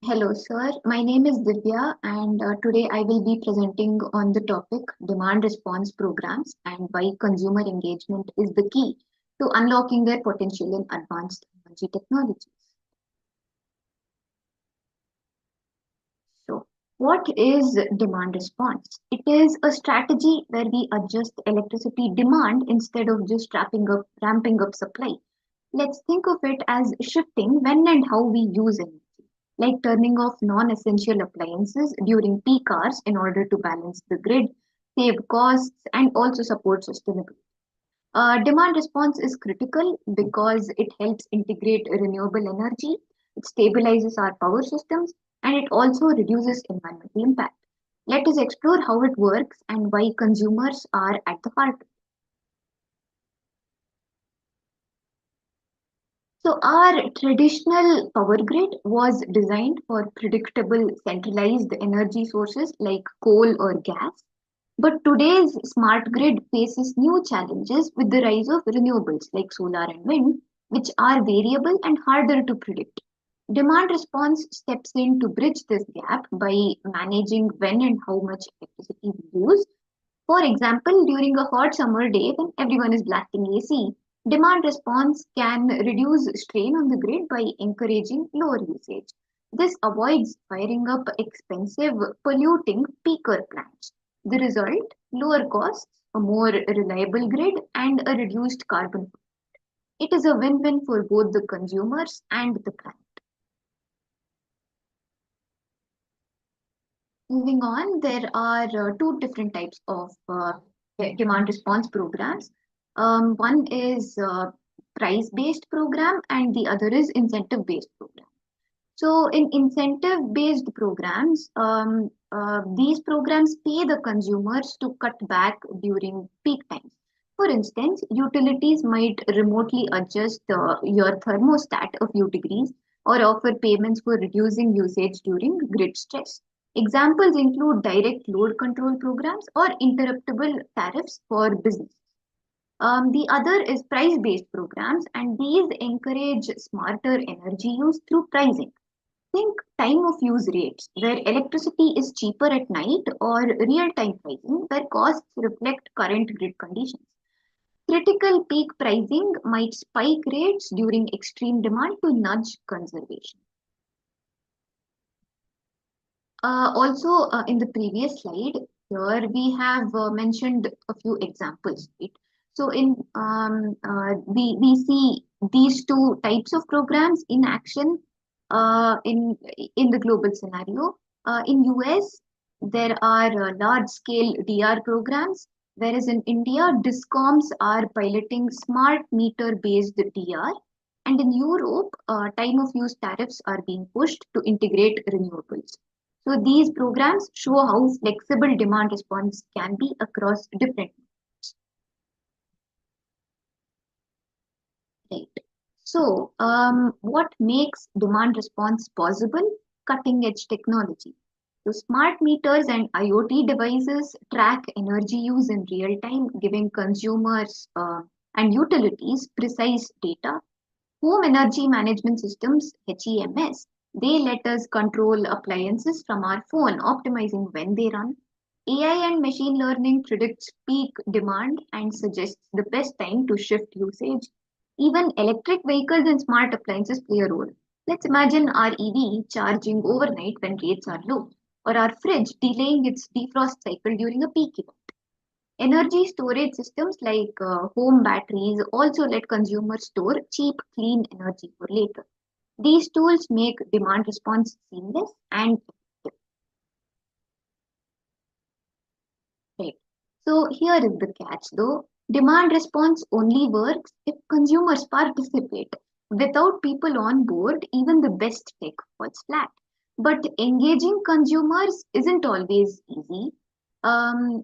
Hello, sir. My name is Divya, and today I will be presenting on the topic demand response programs and why consumer engagement is the key to unlocking their potential in advanced energy technologies. So, what is demand response? It is a strategy where we adjust electricity demand instead of just ramping up supply. Let's think of it as shifting when and how we use energy, like turning off non essential appliances during peak hours in order to balance the grid, save costs, and also support sustainability. Demand response is critical because it helps integrate renewable energy, it stabilizes our power systems, and it also reduces environmental impact. Let us explore how it works and why consumers are at the heart. So, our traditional power grid was designed for predictable centralized energy sources like coal or gas. But today's smart grid faces new challenges with the rise of renewables like solar and wind, which are variable and harder to predict. Demand response steps in to bridge this gap by managing when and how much electricity we use. For example, during a hot summer day when everyone is blasting AC, demand response can reduce strain on the grid by encouraging lower usage. This avoids firing up expensive, polluting peaker plants. The result, lower costs, a more reliable grid, and a reduced carbon footprint. It is a win-win for both the consumers and the planet. Moving on, there are two different types of demand response programs. One is price-based program and the other is incentive-based program. So in incentive-based programs, these programs pay the consumers to cut back during peak times. For instance, utilities might remotely adjust your thermostat a few degrees or offer payments for reducing usage during grid stress. Examples include direct load control programs or interruptible tariffs for business. The other is price-based programs, and these encourage smarter energy use through pricing. Think time of use rates, where electricity is cheaper at night, or real time pricing, where costs reflect current grid conditions. Critical peak pricing might spike rates during extreme demand to nudge conservation. Also, in the previous slide, here we have mentioned a few examples. Right? So, we see these two types of programs in action in the global scenario. In US, there are large-scale DR programs, whereas in India, discoms are piloting smart meter-based DR, and in Europe, time of use tariffs are being pushed to integrate renewables. So these programs show how flexible demand response can be across different markets. Right. So what makes demand response possible? Cutting edge technology. So smart meters and IoT devices track energy use in real time, giving consumers and utilities precise data. Home energy management systems, HEMS, they let us control appliances from our phone, optimizing when they run. AI and machine learning predicts peak demand and suggests the best time to shift usage. Even electric vehicles and smart appliances play a role. Let's imagine our EV charging overnight when rates are low, or our fridge delaying its defrost cycle during a peak event. Energy storage systems like home batteries also let consumers store cheap, clean energy for later. These tools make demand response seamless and effective. Right. So here is the catch though. Demand response only works if consumers participate. Without people on board, even the best tech falls flat. But engaging consumers isn't always easy.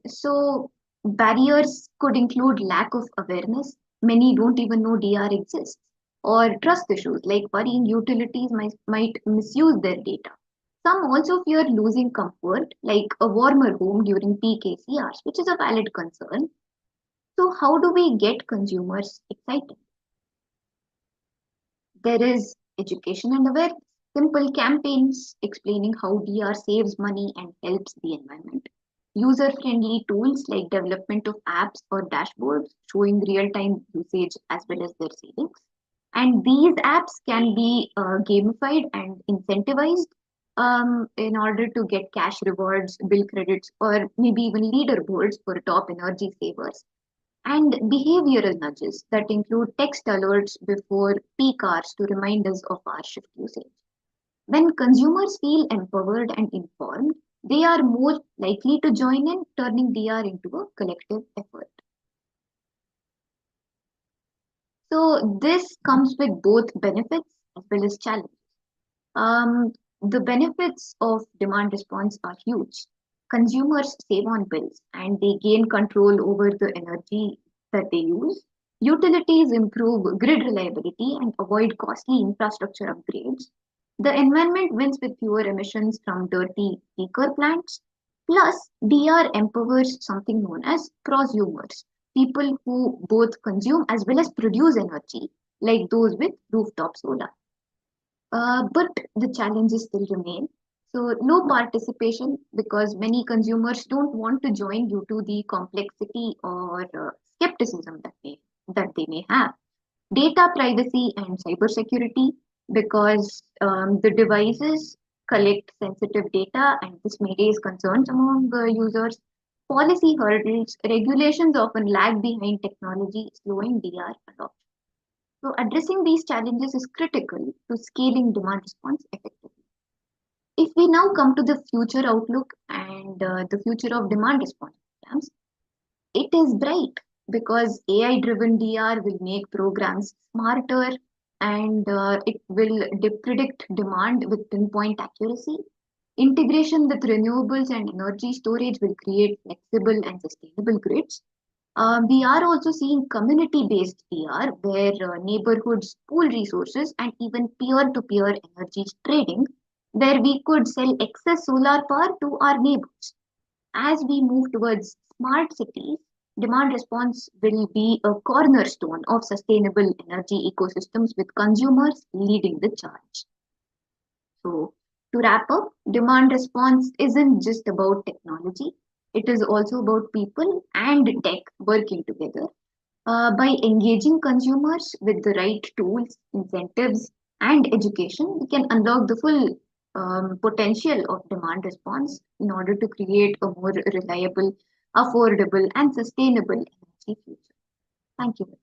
So barriers could include lack of awareness. Many don't even know DR exists. Or trust issues like worrying utilities might misuse their data. Some also fear losing comfort, like a warmer home during peak AC hours, which is a valid concern. So, how do we get consumers excited? There is education and awareness. Simple campaigns explaining how DR saves money and helps the environment. User friendly tools like development of apps or dashboards showing real time usage as well as their savings. And these apps can be gamified and incentivized in order to get cash rewards, bill credits, or maybe even leaderboards for top energy savers. And behavioral nudges that include text alerts before peak hours to remind us of our shift usage. When consumers feel empowered and informed, they are more likely to join in, turning DR into a collective effort. So, this comes with both benefits as well as challenges. Um, the benefits of demand response are huge. Consumers save on bills and they gain control over the energy that they use. Utilities improve grid reliability and avoid costly infrastructure upgrades. The environment wins with fewer emissions from dirty peaker plants. Plus, DR empowers something known as prosumers, people who both consume as well as produce energy, like those with rooftop solar. But the challenges still remain. So, low participation because many consumers don't want to join due to the complexity or skepticism that they may have. Data privacy and cybersecurity because the devices collect sensitive data and this may raise concerns among users. Policy hurdles, regulations often lag behind technology, slowing DR adoption. So, addressing these challenges is critical to scaling demand response effectively. If we now come to the future outlook and the future of demand response programs, it is bright because AI driven DR will make programs smarter and it will predict demand with pinpoint accuracy. Integration with renewables and energy storage will create flexible and sustainable grids. We are also seeing community-based PR where neighborhoods pool resources and even peer-to-peer energy trading, where we could sell excess solar power to our neighbors. As we move towards smart cities, demand response will be a cornerstone of sustainable energy ecosystems with consumers leading the charge. So, to wrap up, demand response isn't just about technology, it is also about people and tech working together. By engaging consumers with the right tools, incentives, and education, we can unlock the full potential of demand response in order to create a more reliable, affordable, and sustainable energy future. Thank you.